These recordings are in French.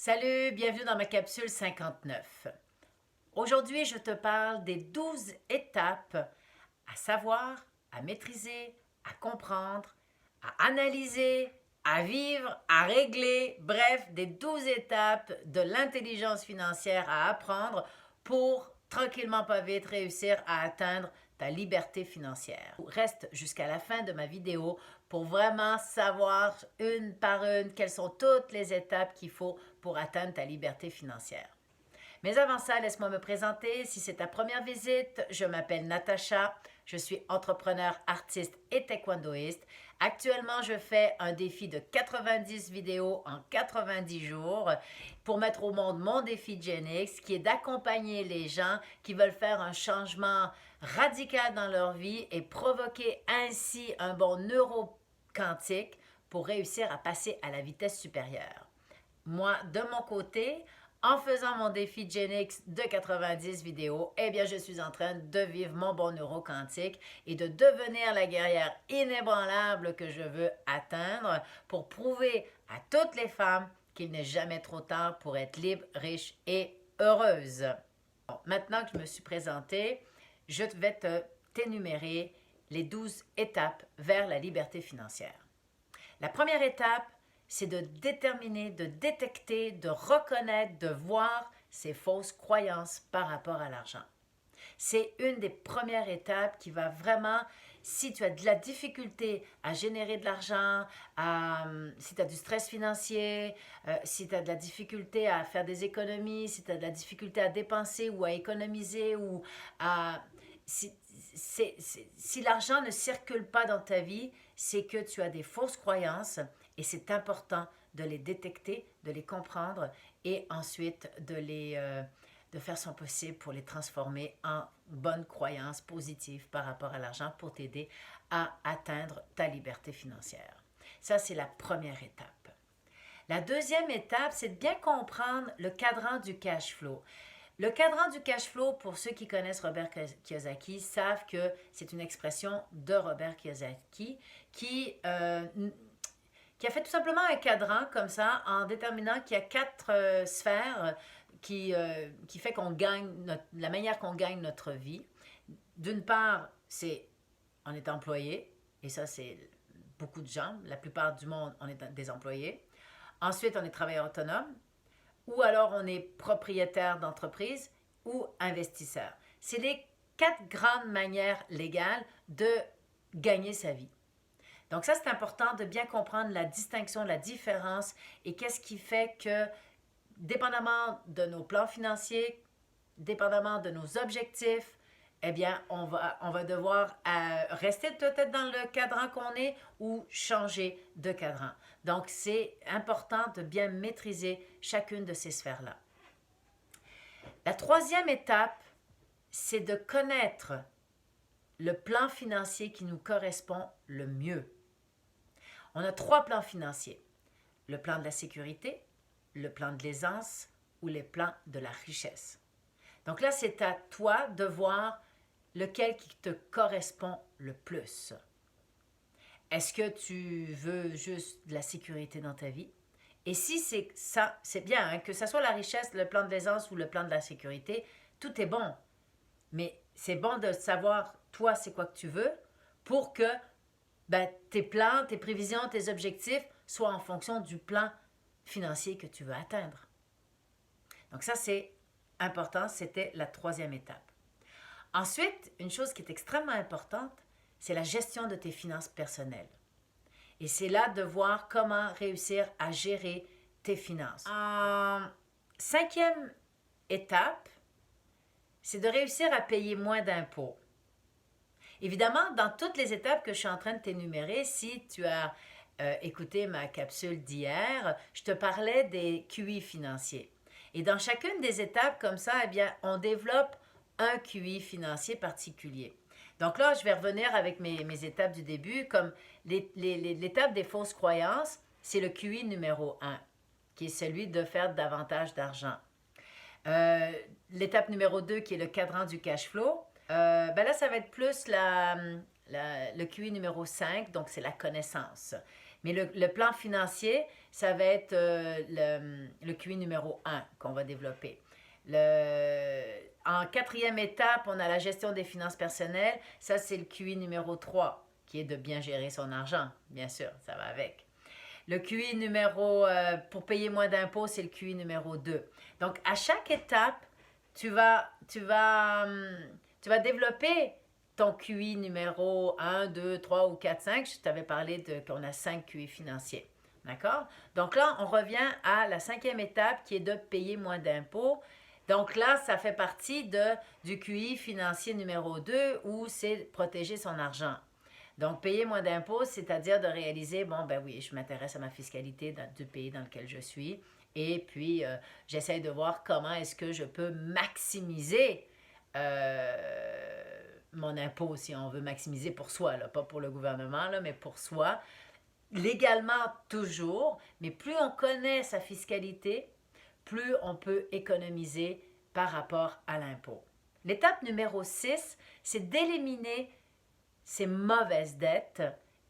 Salut, bienvenue dans ma capsule 59. Aujourd'hui, je te parle des 12 étapes à savoir, à maîtriser, à comprendre, à analyser, à vivre, à régler, bref, des 12 étapes de l'intelligence financière à apprendre pour tranquillement pas vite réussir à atteindre ta liberté financière. Reste jusqu'à la fin de ma vidéo pour vraiment savoir une par une quelles sont toutes les étapes qu'il faut pour atteindre ta liberté financière. Mais avant ça, laisse-moi me présenter. Si c'est ta première visite, je m'appelle Natacha. Je suis entrepreneur, artiste et taekwondoïste. Actuellement, je fais un défi de 90 vidéos en 90 jours pour mettre au monde mon défi Gen X, qui est d'accompagner les gens qui veulent faire un changement radical dans leur vie et provoquer ainsi un bon neuroquantique pour réussir à passer à la vitesse supérieure. Moi, de mon côté, en faisant mon défi Gen X de 90 vidéos, eh bien, je suis en train de vivre mon bon neuroquantique et de devenir la guerrière inébranlable que je veux atteindre pour prouver à toutes les femmes qu'il n'est jamais trop tard pour être libre, riche et heureuse. Bon, maintenant que je me suis présentée, je vais t'énumérer les 12 étapes vers la liberté financière. La première étape, c'est de déterminer, de détecter, de reconnaître, de voir ses fausses croyances par rapport à l'argent. C'est une des premières étapes qui va vraiment, si tu as de la difficulté à générer de l'argent, si tu as du stress financier, si tu as de la difficulté à faire des économies, si tu as de la difficulté à dépenser ou à économiser, ou à... Si l'argent ne circule pas dans ta vie, c'est que tu as des fausses croyances et c'est important de les détecter, de les comprendre et ensuite de faire son possible pour les transformer en bonnes croyances positives par rapport à l'argent pour t'aider à atteindre ta liberté financière. Ça, c'est la première étape. La deuxième étape, c'est de bien comprendre le cadran du cash flow. Le cadran du cash flow, pour ceux qui connaissent Robert Kiyosaki, savent que c'est une expression de Robert Kiyosaki qui a fait tout simplement un cadran comme ça en déterminant qu'il y a 4 sphères qui fait qu'on gagne, la manière qu'on gagne notre vie. D'une part, c'est on est employé, et ça c'est beaucoup de gens, la plupart du monde, on est des employés. Ensuite, on est travailleur autonome, ou alors on est propriétaire d'entreprise ou investisseur. C'est les 4 grandes manières légales de gagner sa vie. Donc ça, c'est important de bien comprendre la distinction, la différence et qu'est-ce qui fait que, dépendamment de nos plans financiers, dépendamment de nos objectifs, eh bien, on va devoir rester peut-être dans le cadran qu'on est ou changer de cadran. Donc, c'est important de bien maîtriser chacune de ces sphères-là. La troisième étape, c'est de connaître le plan financier qui nous correspond le mieux. On a 3 plans financiers. Le plan de la sécurité, le plan de l'aisance ou le plan de la richesse. Donc là, c'est à toi de voir lequel qui te correspond le plus. Est-ce que tu veux juste de la sécurité dans ta vie? Et si c'est ça, c'est bien, hein, que ce soit la richesse, le plan de l'aisance ou le plan de la sécurité, tout est bon. Mais c'est bon de savoir, toi, c'est quoi que tu veux pour que tes plans, tes prévisions, tes objectifs soient en fonction du plan financier que tu veux atteindre. Donc ça, c'est important, c'était la troisième étape. Ensuite, une chose qui est extrêmement importante, c'est la gestion de tes finances personnelles. Et c'est là de voir comment réussir à gérer tes finances. En 5e étape, c'est de réussir à payer moins d'impôts. Évidemment, dans toutes les étapes que je suis en train de t'énumérer, si tu as écouté ma capsule d'hier, je te parlais des QI financiers. Et dans chacune des étapes comme ça, eh bien, on développe un QI financier particulier. Donc là, je vais revenir avec mes étapes du début, comme l'étape des fausses croyances, c'est le QI numéro 1, qui est celui de faire davantage d'argent. L'étape numéro 2, qui est le cadran du cash flow, là, ça va être plus le QI numéro 5, donc c'est la connaissance. Mais le plan financier, ça va être le QI numéro 1 qu'on va développer. En quatrième étape, on a la gestion des finances personnelles. Ça, c'est le QI numéro 3, qui est de bien gérer son argent. Bien sûr, ça va avec. Le QI pour payer moins d'impôts, c'est le QI numéro 2. Donc, à chaque étape, tu vas développer ton QI numéro 1, 2, 3 ou 4, 5. Je t'avais parlé qu'on a 5 QI financiers. D'accord? Donc là, on revient à la cinquième étape qui est de payer moins d'impôts. Donc là, ça fait partie du QI financier numéro 2 où c'est protéger son argent. Donc, payer moins d'impôts, c'est-à-dire de réaliser, bon, ben oui, je m'intéresse à ma fiscalité du pays dans lequel je suis. Et puis, j'essaie de voir comment est-ce que je peux maximiser mon impôt, si on veut maximiser pour soi, là, pas pour le gouvernement, là, mais pour soi. Légalement, toujours, mais plus on connaît sa fiscalité, plus on peut économiser par rapport à l'impôt. L'étape numéro 6, c'est d'éliminer ces mauvaises dettes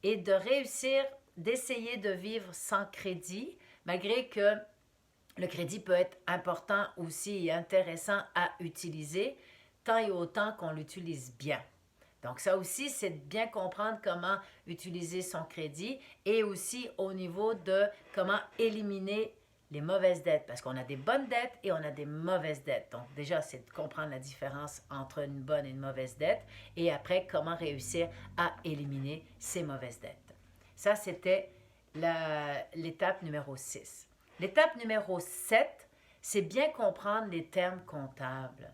et de réussir, d'essayer de vivre sans crédit, malgré que le crédit peut être important aussi et intéressant à utiliser, tant et autant qu'on l'utilise bien. Donc ça aussi, c'est de bien comprendre comment utiliser son crédit et aussi au niveau de comment éliminer les mauvaises dettes, parce qu'on a des bonnes dettes et on a des mauvaises dettes. Donc déjà, c'est de comprendre la différence entre une bonne et une mauvaise dette, et après, comment réussir à éliminer ces mauvaises dettes. Ça, c'était l'étape numéro 6. L'étape numéro 7, c'est bien comprendre les termes comptables.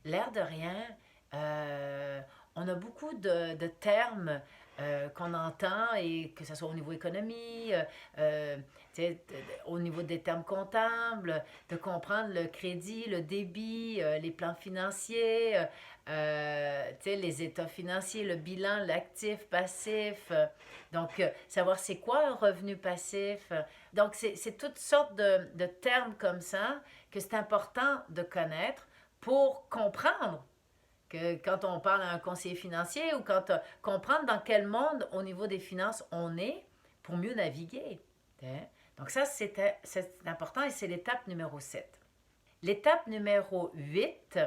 L'air de rien, on a beaucoup de termes qu'on entend, et que ce soit au niveau économie, au niveau des termes comptables, de comprendre le crédit, le débit, les plans financiers, les états financiers, le bilan, l'actif, passif. Donc, savoir c'est quoi un revenu passif. Donc, c'est toutes sortes de termes comme ça que c'est important de connaître pour comprendre que quand on parle à un conseiller financier, ou comprendre dans quel monde au niveau des finances on est pour mieux naviguer. Donc ça, c'est important, et c'est l'étape numéro 7. L'étape numéro 8,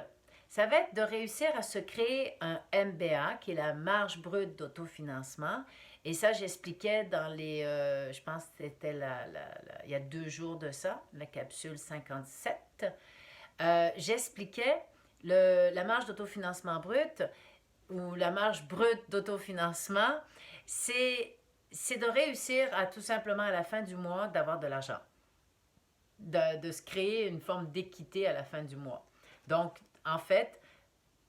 ça va être de réussir à se créer un MBA, qui est la marge brute d'autofinancement. Et ça, j'expliquais dans je pense que c'était il y a 2 jours de ça, la capsule 57. J'expliquais la marge d'autofinancement brut, ou la marge brute d'autofinancement, c'est de réussir à tout simplement à la fin du mois d'avoir de l'argent, de se créer une forme d'équité à la fin du mois. Donc, en fait,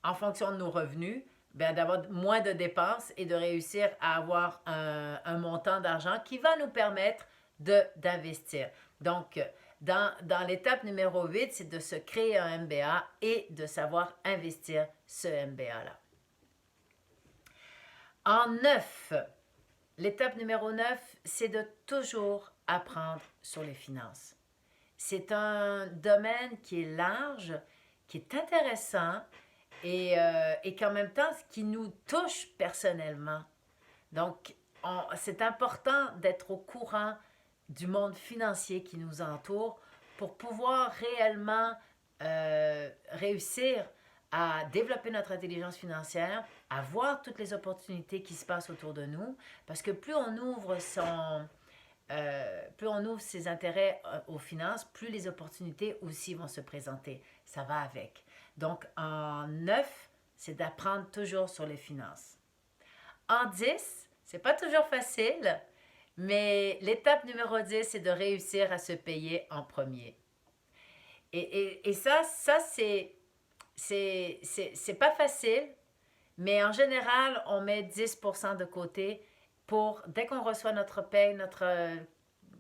en fonction de nos revenus, ben, d'avoir moins de dépenses et de réussir à avoir un montant d'argent qui va nous permettre d'investir. Donc, dans l'étape numéro 8, c'est de se créer un MBA et de savoir investir ce MBA-là. En 9, l'étape numéro 9, c'est de toujours apprendre sur les finances. C'est un domaine qui est large, qui est intéressant, et qu'en même temps, qui nous touche personnellement. Donc, c'est important d'être au courant du monde financier qui nous entoure pour pouvoir réellement réussir à développer notre intelligence financière, à voir toutes les opportunités qui se passent autour de nous, parce que plus on ouvre ses intérêts aux finances, plus les opportunités aussi vont se présenter. Ça va avec. Donc, en 9, c'est d'apprendre toujours sur les finances. En 10, c'est pas toujours facile, mais l'étape numéro 10, c'est de réussir à se payer en premier. Et ça c'est pas facile, mais en général, on met 10% de côté dès qu'on reçoit notre paye, notre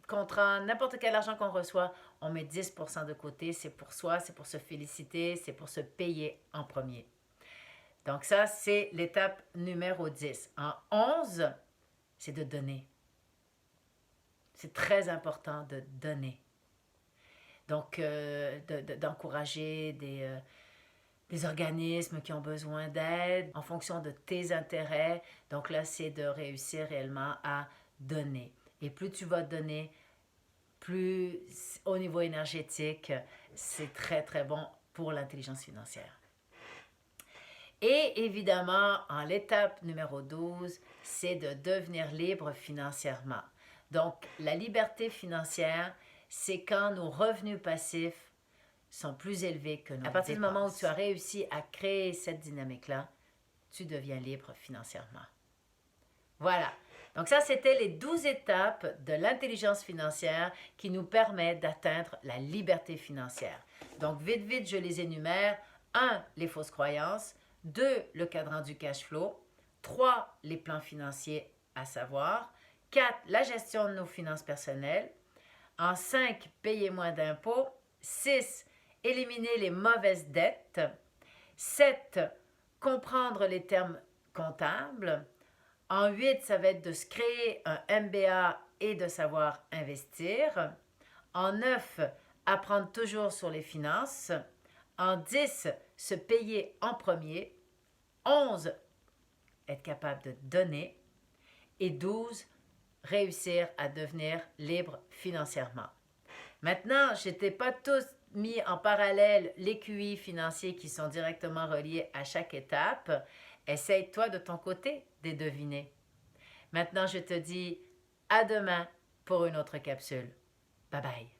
contrat, n'importe quel argent qu'on reçoit, on met 10% de côté. C'est pour soi, c'est pour se féliciter, c'est pour se payer en premier. Donc ça, c'est l'étape numéro 10. En 11, c'est de donner. C'est très important de donner. Donc, d'encourager des organismes qui ont besoin d'aide en fonction de tes intérêts. Donc là, c'est de réussir réellement à donner. Et plus tu vas donner, plus au niveau énergétique, c'est très, très bon pour l'intelligence financière. Et évidemment, en l'étape numéro 12, c'est de devenir libre financièrement. Donc, la liberté financière, c'est quand nos revenus passifs sont plus élevés que nos dépenses. À partir du moment où tu as réussi à créer cette dynamique-là, tu deviens libre financièrement. Voilà. Donc ça, c'était les 12 étapes de l'intelligence financière qui nous permettent d'atteindre la liberté financière. Donc, vite, vite, je les énumère. 1. Les fausses croyances. 2. Le cadran du cash flow. 3. Les plans financiers à savoir. 4. La gestion de nos finances personnelles. En 5. Payer moins d'impôts. 6. Éliminer les mauvaises dettes. 7. Comprendre les termes comptables. En 8, ça va être de se créer un MBA et de savoir investir. En 9, apprendre toujours sur les finances. En 10, se payer en premier. 11, être capable de donner. Et 12, réussir à devenir libre financièrement. Maintenant, je t'ai pas tous mis en parallèle les QI financiers qui sont directement reliés à chaque étape. Essaye-toi de ton côté de les deviner. Maintenant, je te dis à demain pour une autre capsule. Bye bye.